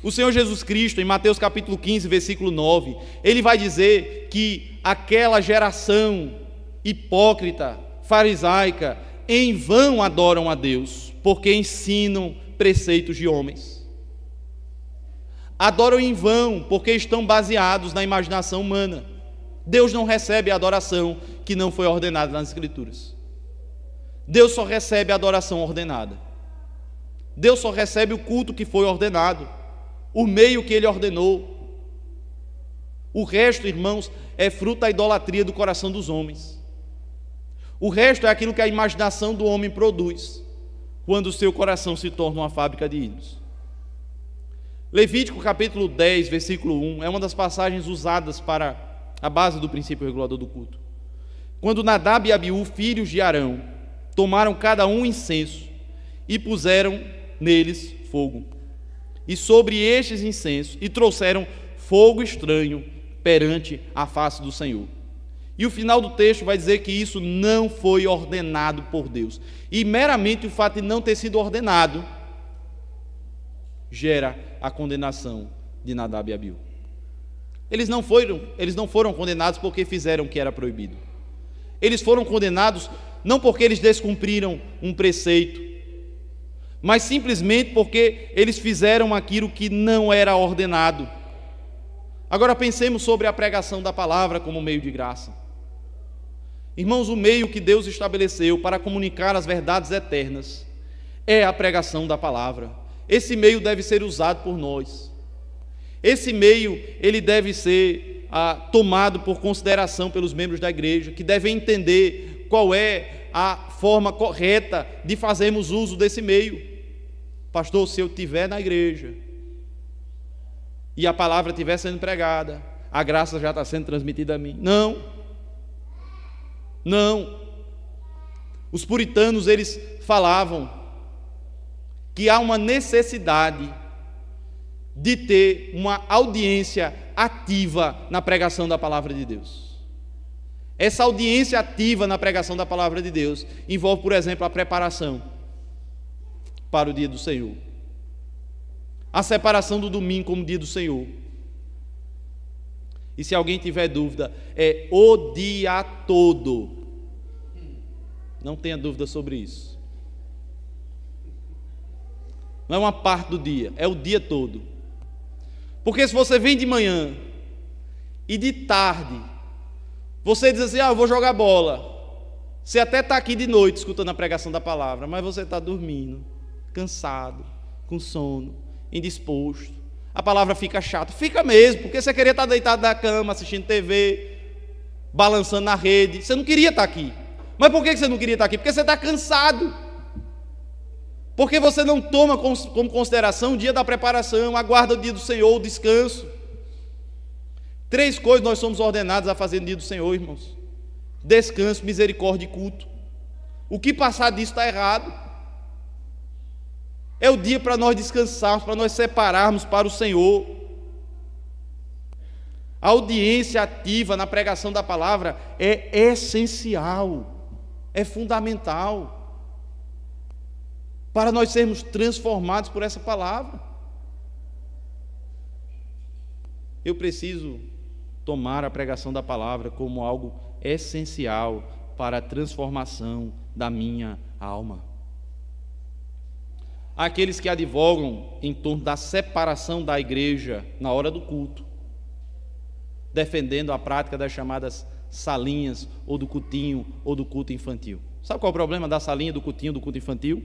O Senhor Jesus Cristo, em Mateus capítulo 15, versículo 9, Ele vai dizer que aquela geração hipócrita, farisaica, em vão adoram a Deus, porque ensinam preceitos de homens. Adoram em vão, porque estão baseados na imaginação humana. Deus não recebe a adoração que não foi ordenada nas Escrituras. Deus só recebe a adoração ordenada. Deus só recebe o culto que foi ordenado, o meio que Ele ordenou. O resto, irmãos, é fruto da idolatria do coração dos homens. O resto é aquilo que a imaginação do homem produz, quando o seu coração se torna uma fábrica de ídolos. Levítico capítulo 10, versículo 1, é uma das passagens usadas para a base do princípio regulador do culto. Quando Nadab e Abiú, filhos de Arão, tomaram cada um incenso e puseram neles fogo, e sobre estes incensos, e trouxeram fogo estranho perante a face do Senhor. E o final do texto vai dizer que isso não foi ordenado por Deus. E meramente o fato de não ter sido ordenado gera a condenação de Nadab e Abiú. Eles não foram condenados porque fizeram o que era proibido. Eles foram condenados não porque eles descumpriram um preceito, mas simplesmente porque eles fizeram aquilo que não era ordenado. Agora pensemos sobre a pregação da palavra como meio de graça. Irmãos, o meio que Deus estabeleceu para comunicar as verdades eternas é a pregação da palavra. Esse meio deve ser usado por nós. Esse meio, ele deve ser tomado por consideração pelos membros da igreja, que devem entender qual é a forma correta de fazermos uso desse meio. Pastor, se eu estiver na igreja e a palavra estiver sendo pregada, a graça já está sendo transmitida a mim. Não. Os puritanos, eles falavam que há uma necessidade de ter uma audiência ativa na pregação da palavra de Deus. Essa audiência ativa na pregação da palavra de Deus envolve, por exemplo, a preparação para o dia do Senhor, a separação do domingo como dia do Senhor. E se alguém tiver dúvida, é o dia todo. Não tenha dúvida sobre isso. Não é uma parte do dia, é o dia todo. Porque se você vem de manhã e de tarde você diz assim: eu vou jogar bola. Você até está aqui de noite escutando a pregação da palavra, mas você está dormindo, cansado, com sono, indisposto. A palavra fica chata. Fica mesmo, porque você queria estar deitado na cama, assistindo TV, balançando na rede. Você não queria estar aqui. Mas por que você não queria estar aqui? Porque você está cansado. Porque você não toma como consideração o dia da preparação, a guarda do dia do Senhor, o descanso. 3 coisas nós somos ordenados a fazer no dia do Senhor, irmãos: descanso, misericórdia e culto. O que passar disso está errado. É o dia para nós descansarmos, para nós separarmos para o Senhor. A audiência ativa na pregação da palavra é essencial, é fundamental, para nós sermos transformados por essa palavra. Eu preciso tomar a pregação da palavra como algo essencial para a transformação da minha alma. Há aqueles que advogam em torno da separação da igreja na hora do culto, defendendo a prática das chamadas salinhas, ou do cultinho, ou do culto infantil. Sabe qual é o problema da salinha, do cultinho, do culto infantil?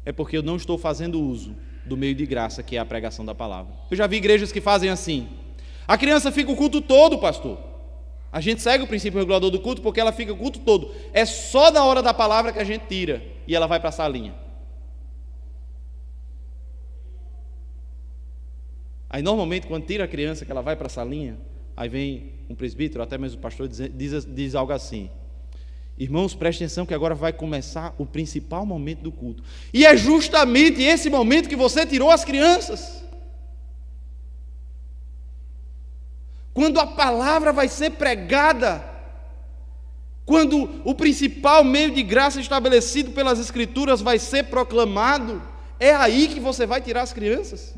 É porque eu não estou fazendo uso do meio de graça, que é a pregação da palavra. Eu já vi igrejas que fazem assim: a criança fica o culto todo, pastor. A gente segue o princípio regulador do culto porque ela fica o culto todo. É só na hora da palavra que a gente tira e ela vai para a salinha. Aí normalmente quando tira a criança, que ela vai para a salinha, aí vem um presbítero, até mesmo o pastor, diz algo assim: irmãos, prestem atenção que agora vai começar o principal momento do culto. E é justamente esse momento que você tirou as crianças. Quando a palavra vai ser pregada, quando o principal meio de graça estabelecido pelas Escrituras vai ser proclamado, é aí que você vai tirar as crianças.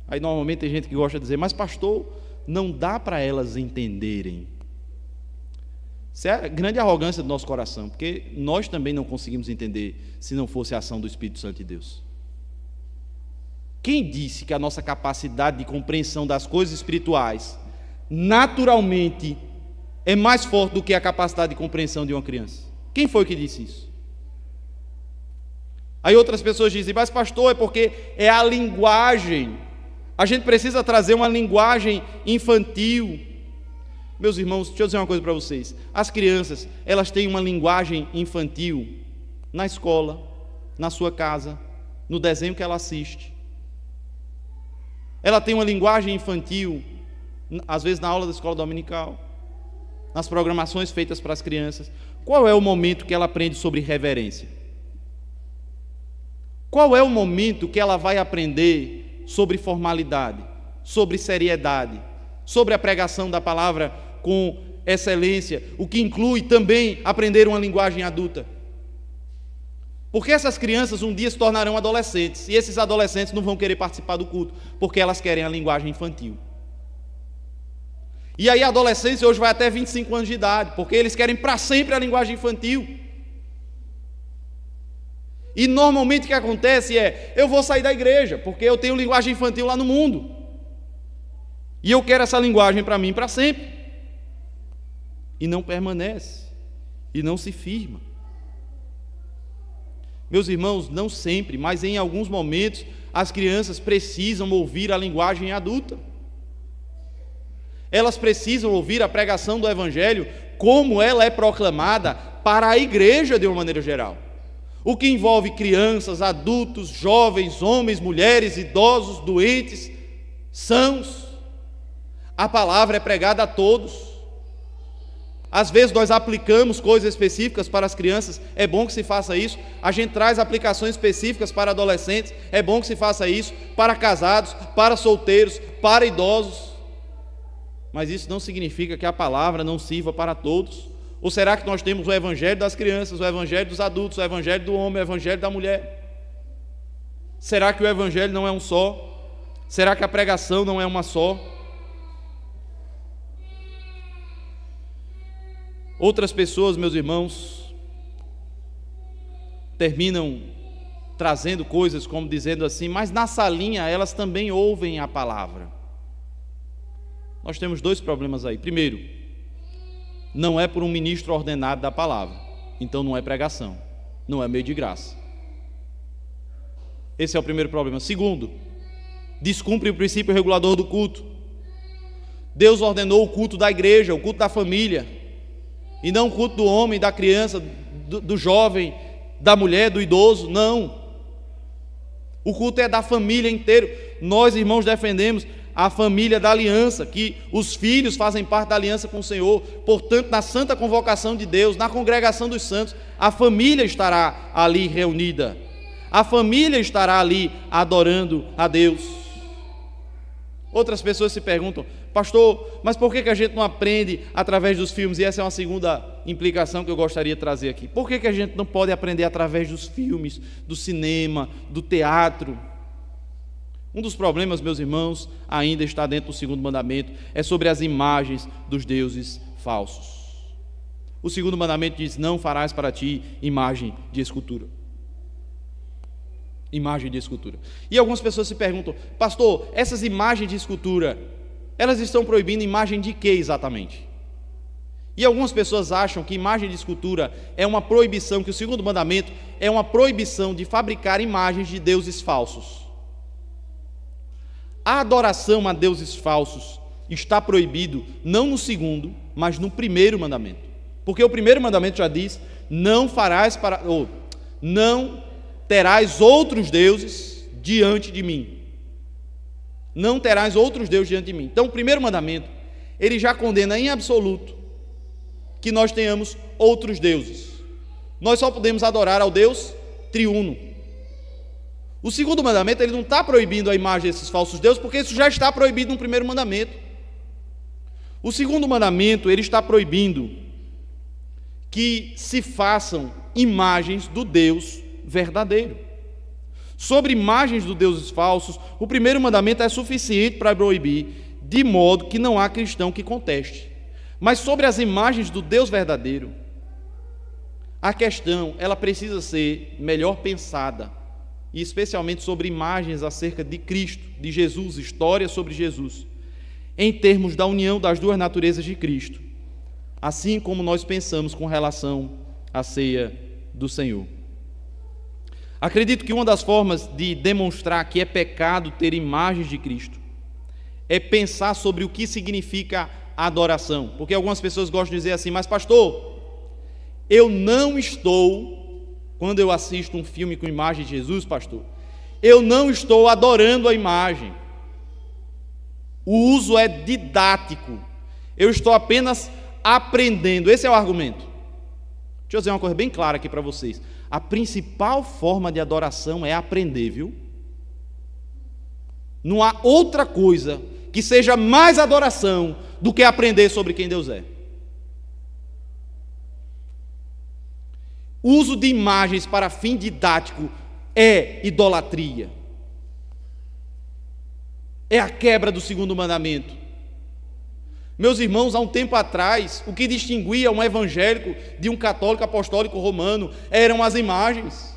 Aí normalmente tem gente que gosta de dizer: mas pastor, não dá para elas entenderem. Isso é a grande arrogância do nosso coração, porque nós também não conseguimos entender se não fosse a ação do Espírito Santo de Deus. Quem disse que a nossa capacidade de compreensão das coisas espirituais naturalmente é mais forte do que a capacidade de compreensão de uma criança? Quem foi que disse isso? Aí outras pessoas dizem: mas pastor, é porque é a linguagem, a gente precisa trazer uma linguagem infantil. Meus irmãos, deixa eu dizer uma coisa para vocês: as crianças, elas têm uma linguagem infantil na escola, na sua casa, no desenho que ela assiste. Ela tem uma linguagem infantil, às vezes na aula da escola dominical, nas programações feitas para as crianças. Qual é o momento que ela aprende sobre reverência? Qual é o momento que ela vai aprender sobre formalidade, sobre seriedade, sobre a pregação da palavra com excelência, o que inclui também aprender uma linguagem adulta? Porque essas crianças um dia se tornarão adolescentes, e esses adolescentes não vão querer participar do culto, porque elas querem a linguagem infantil. E aí a adolescência hoje vai até 25 anos de idade, porque eles querem para sempre a linguagem infantil. E normalmente o que acontece é: eu vou sair da igreja, porque eu tenho linguagem infantil lá no mundo, e eu quero essa linguagem para mim para sempre. E não permanece, e não se firma. Meus irmãos, não sempre, mas em alguns momentos, as crianças precisam ouvir a linguagem adulta. Elas precisam ouvir a pregação do Evangelho como ela é proclamada para a igreja de uma maneira geral. O que envolve crianças, adultos, jovens, homens, mulheres, idosos, doentes, sãos. A palavra é pregada a todos. Às vezes nós aplicamos coisas específicas para as crianças, é bom que se faça isso. A gente traz aplicações específicas para adolescentes, é bom que se faça isso, para casados, para solteiros, para idosos. Mas isso não significa que a palavra não sirva para todos. Ou será que nós temos o evangelho das crianças, o evangelho dos adultos, o evangelho do homem, o evangelho da mulher? Será que o evangelho não é um só? Será que a pregação não é uma só? Outras pessoas, meus irmãos, terminam trazendo coisas como dizendo assim: mas na salinha elas também ouvem a palavra. Nós temos dois problemas aí. Primeiro, não é por um ministro ordenado da palavra, então não é pregação, não é meio de graça. Esse é o primeiro problema. Segundo, descumpre o princípio regulador do culto. Deus ordenou o culto da igreja, o culto da família, e não o culto do homem, da criança, do jovem, da mulher, do idoso. Não. O culto é da família inteira. Nós, irmãos, defendemos a família da aliança, que os filhos fazem parte da aliança com o Senhor. Portanto, na santa convocação de Deus, na congregação dos santos, a família estará ali reunida. A família estará ali adorando a Deus. Outras pessoas se perguntam: pastor, mas por que a gente não aprende através dos filmes? E essa é uma segunda implicação que eu gostaria de trazer aqui. Por que a gente não pode aprender através dos filmes, do cinema, do teatro? Um dos problemas, meus irmãos, ainda está dentro do segundo mandamento, é sobre as imagens dos deuses falsos. O segundo mandamento diz: não farás para ti imagem de escultura. Imagem de escultura. E algumas pessoas se perguntam: pastor, essas imagens de escultura, elas estão proibindo imagem de quê exatamente? E algumas pessoas acham que imagem de escultura é uma proibição, que o segundo mandamento é uma proibição de fabricar imagens de deuses falsos. A adoração a deuses falsos está proibido não no segundo, mas no primeiro mandamento. Porque o primeiro mandamento já diz: não farás para, ou não terás outros deuses diante de mim. Não terás outros deuses diante de mim. Então, o primeiro mandamento, ele já condena em absoluto que nós tenhamos outros deuses. Nós só podemos adorar ao Deus triuno. O segundo mandamento, ele não está proibindo a imagem desses falsos deuses, porque isso já está proibido no primeiro mandamento. O segundo mandamento, ele está proibindo que se façam imagens do Deus verdadeiro. Sobre imagens dos deuses falsos, o primeiro mandamento é suficiente para proibir, de modo que não há cristão que conteste. Mas sobre as imagens do Deus verdadeiro, a questão, ela precisa ser melhor pensada, e especialmente sobre imagens acerca de Cristo, de Jesus, histórias sobre Jesus, em termos da união das duas naturezas de Cristo, assim como nós pensamos com relação à ceia do Senhor. Acredito que uma das formas de demonstrar que é pecado ter imagens de Cristo é pensar sobre o que significa adoração, porque algumas pessoas gostam de dizer assim: mas pastor, eu não estou, quando eu assisto um filme com imagem de Jesus, pastor, eu não estou adorando a imagem, o uso é didático, eu estou apenas aprendendo. Esse é o argumento. Deixa eu dizer uma coisa bem clara aqui para vocês: a principal forma de adoração é aprender, viu? Não há outra coisa que seja mais adoração do que aprender sobre quem Deus é. O uso de imagens para fim didático é idolatria. É a quebra do segundo mandamento. Meus irmãos, há um tempo atrás, o que distinguia um evangélico de um católico apostólico romano eram as imagens.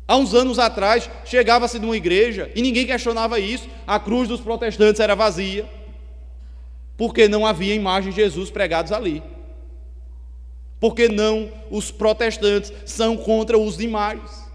Há uns anos atrás, chegava-se numa igreja e ninguém questionava isso. A cruz dos protestantes era vazia, porque não havia imagem de Jesus pregados ali. Porque não, os protestantes são contra o uso de imagens.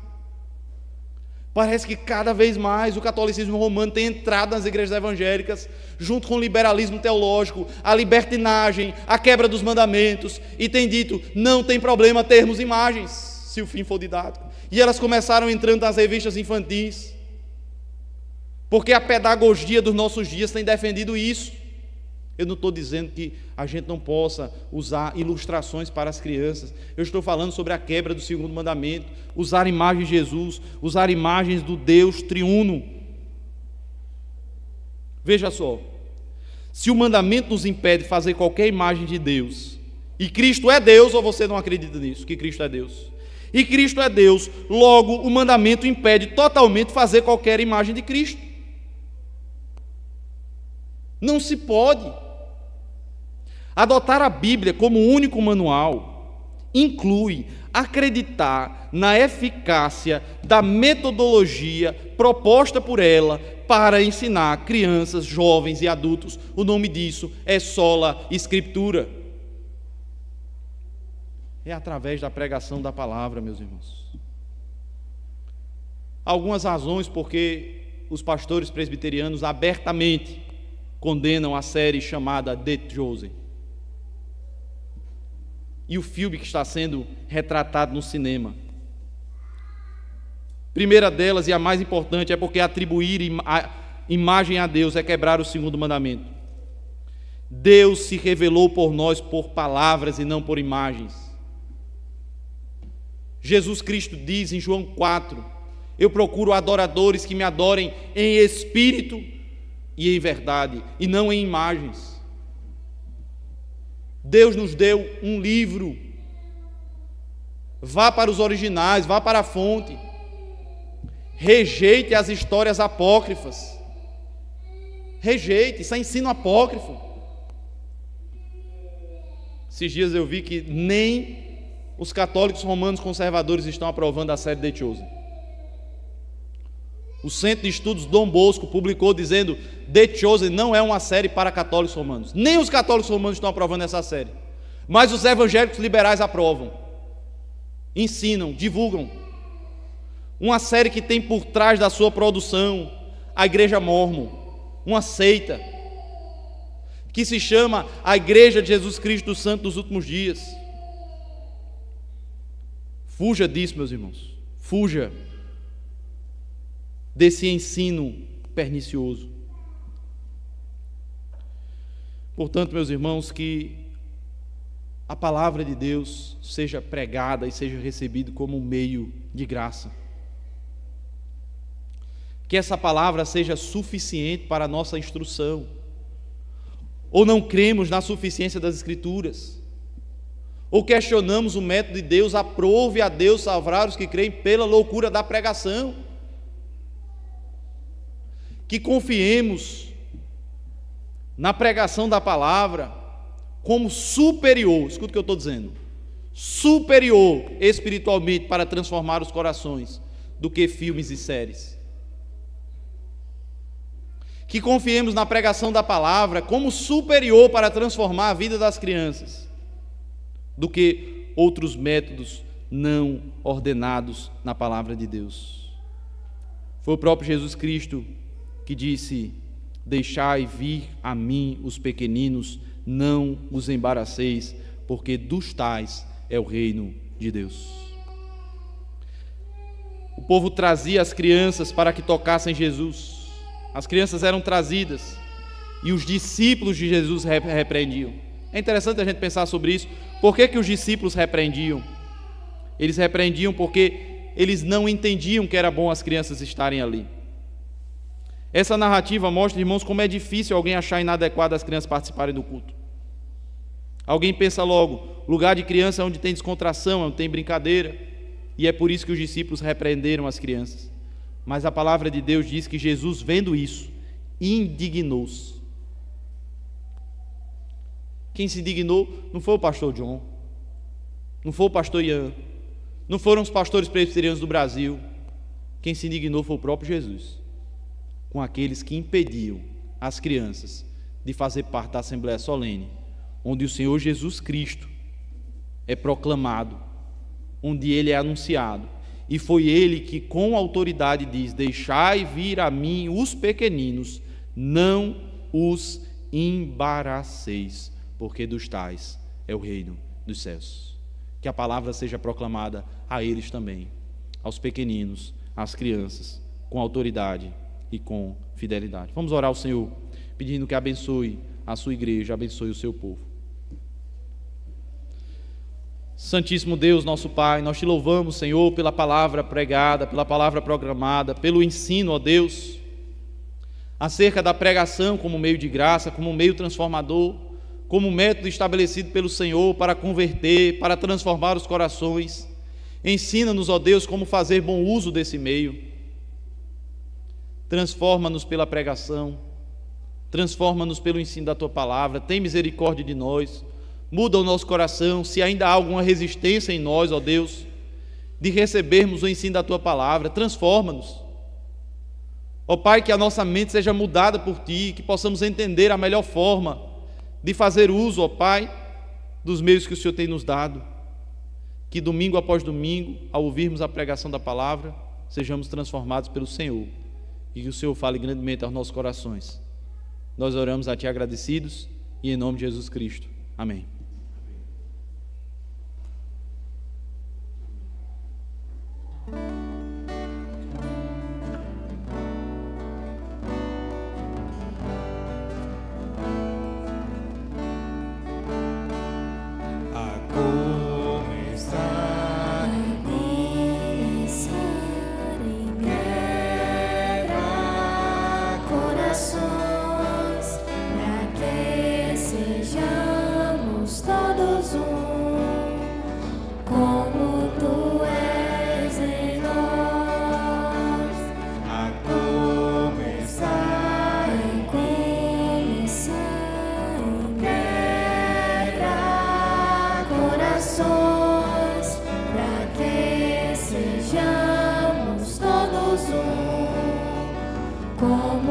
Parece que cada vez mais o catolicismo romano tem entrado nas igrejas evangélicas, junto com o liberalismo teológico, a libertinagem, a quebra dos mandamentos, e tem dito: não tem problema termos imagens, se o fim for didático. E elas começaram entrando nas revistas infantis, porque a pedagogia dos nossos dias tem defendido isso. Eu não estou dizendo que a gente não possa usar ilustrações para as crianças. Eu estou falando sobre a quebra do segundo mandamento, usar imagens de Jesus, usar imagens do Deus triuno. Veja só, se o mandamento nos impede de fazer qualquer imagem de Deus, e Cristo é Deus, ou você não acredita nisso, que Cristo é Deus? E Cristo é Deus, logo o mandamento impede totalmente fazer qualquer imagem de Cristo. Não se pode. Adotar a Bíblia como único manual inclui acreditar na eficácia da metodologia proposta por ela para ensinar crianças, jovens e adultos. O nome disso é sola Escritura. É através da pregação da palavra, meus irmãos. Algumas razões porque os pastores presbiterianos abertamente condenam a série chamada The Chosen. E o filme que está sendo retratado no cinema. Primeira delas, e a mais importante, é porque atribuir imagem a Deus é quebrar o segundo mandamento. Deus se revelou por nós por palavras e não por imagens. Jesus Cristo diz em João 4: eu procuro adoradores que me adorem em espírito e em verdade, e não em imagens. Deus nos deu um livro. Vá para os originais, vá para a fonte. Rejeite as histórias apócrifas. Rejeite, isso é ensino apócrifo. Esses dias eu vi que nem os católicos romanos conservadores estão aprovando a série The Chosen. O Centro de Estudos Dom Bosco publicou dizendo: The Chosen não é uma série para católicos romanos. Nem os católicos romanos estão aprovando essa série. Mas os evangélicos liberais aprovam. Ensinam, divulgam. Uma série que tem por trás da sua produção a Igreja Mórmon, uma seita, que se chama a Igreja de Jesus Cristo dos Santos dos Últimos Dias. Fuja disso, meus irmãos. Fuja desse ensino pernicioso. Portanto, meus irmãos, que a palavra de Deus seja pregada e seja recebida como um meio de graça. Que essa palavra seja suficiente para a nossa instrução. Ou não cremos na suficiência das Escrituras, ou questionamos o método de Deus, aprove a Deus salvar os que creem pela loucura da pregação. Que confiemos na pregação da palavra como superior, escuta o que eu estou dizendo, superior espiritualmente para transformar os corações do que filmes e séries. Que confiemos na pregação da palavra como superior para transformar a vida das crianças do que outros métodos não ordenados na palavra de Deus. Foi o próprio Jesus Cristo que disse: deixai vir a mim os pequeninos, não os embaraceis, porque dos tais é o reino de Deus. O povo trazia as crianças para que tocassem Jesus. As crianças eram trazidas e os discípulos de Jesus repreendiam. É interessante a gente pensar sobre isso. Por que os discípulos repreendiam? Eles repreendiam porque eles não entendiam que era bom as crianças estarem ali. Essa narrativa mostra, irmãos, como é difícil alguém achar inadequado as crianças participarem do culto. Alguém pensa logo: lugar de criança é onde tem descontração, onde tem brincadeira, e é por isso que os discípulos repreenderam as crianças. Mas a palavra de Deus diz que Jesus, vendo isso, indignou-se. Quem se indignou não foi o pastor John, não foi o pastor Ian, não foram os pastores presbiterianos do Brasil. Quem se indignou foi o próprio Jesus, com aqueles que impediam as crianças de fazer parte da Assembleia Solene, onde o Senhor Jesus Cristo é proclamado, onde Ele é anunciado, e foi Ele que com autoridade diz: deixai vir a mim os pequeninos, não os embaraceis, porque dos tais é o reino dos céus. Que a palavra seja proclamada a eles também, aos pequeninos, às crianças, com autoridade e com fidelidade. Vamos orar ao Senhor, pedindo que abençoe a sua igreja, abençoe o seu povo. Santíssimo Deus, nosso Pai, nós te louvamos, Senhor, pela palavra pregada, pela palavra programada, pelo ensino, ó Deus, acerca da pregação como meio de graça, como meio transformador, como método estabelecido pelo Senhor para converter, para transformar os corações. Ensina-nos, ó Deus, como fazer bom uso desse meio. Transforma-nos pela pregação, transforma-nos pelo ensino da Tua palavra, tem misericórdia de nós, muda o nosso coração, se ainda há alguma resistência em nós, ó Deus, de recebermos o ensino da Tua palavra, transforma-nos. Ó Pai, que a nossa mente seja mudada por Ti, que possamos entender a melhor forma de fazer uso, ó Pai, dos meios que o Senhor tem nos dado, que domingo após domingo, ao ouvirmos a pregação da palavra, sejamos transformados pelo Senhor, e que o Senhor fale grandemente aos nossos corações. Nós oramos a Ti agradecidos, e em nome de Jesus Cristo. Amém. pobre.